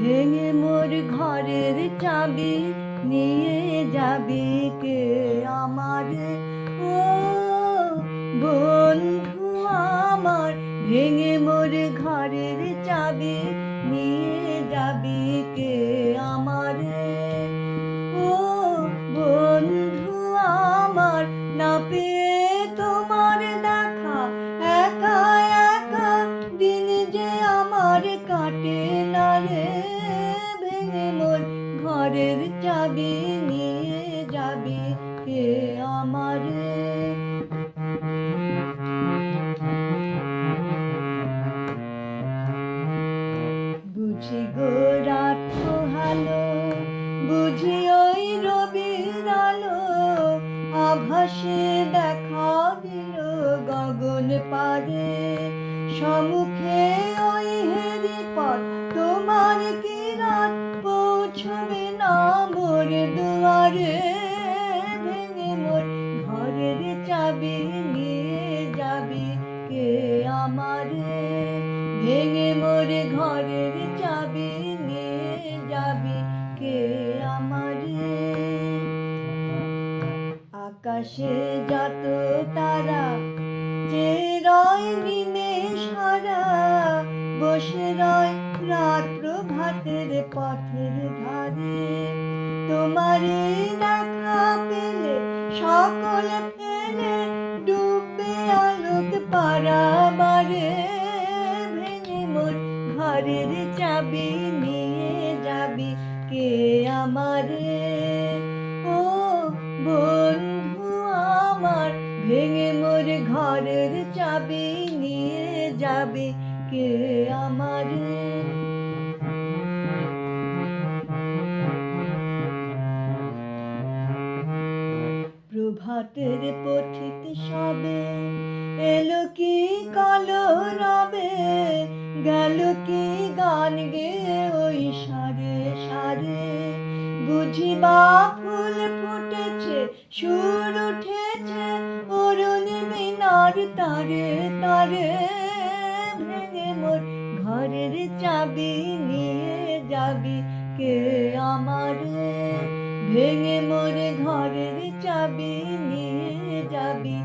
ভেঙে মোর ঘরের চাবি নিয়ে যাবি কে আমার? ও বন্ধু আমার, ভেঙে মোর ঘরের চাবি নিয়ে যাবি কে আমার? ও বন্ধু আমার, না পেয়ে তোমার দেখা একা একা দিন যে আমার কাটে না রে। ভেঙে মোর ঘরের চাবি নিয়ে যাবি কে আমার? বুঝি গো রাত পোহালো, বুঝি ওই রবির আলো, আভাসে দেখা দিল গগন পারে। সম্মুখে ওই হেরি পথ, তোমার কি রাত পৌঁছবে না মোর দুয়ারে? ভেঙে মোর ঘরের চাবি নিয়ে যাবি কে আমার? ভেঙে মোর ঘরের চাবি নিয়ে যাবি কে আমার? আকাশে যত তারা যে রয় নিমেষ হারা, বসে রয় রাত প্রভাতের পথের ধারে। তোমারে দেখা পেলে সকল ফেলে ডুববে আলোক পারাবারে। ভেঙে মোর ঘরের চাবি নিয়ে যাবি কে আমার? ও বন্ধু আমার, ভেঙে মোর ঘরের চাবি নিয়ে যাবি কে আমার? প্রভাতের পথিক সবে এলো কি কলরবে, গেল কি গান গেয়ে ওই সারে সারে। বুঝি বা ফুল ফুটেছে, সুর উঠেছে অরুণ মিনার তারে তারে। ভেঙে মোর ঘরের চাবি নিয়ে যাবি কে আমার? ভেঙে মোর ঘরের চাবি নিয়ে যাবি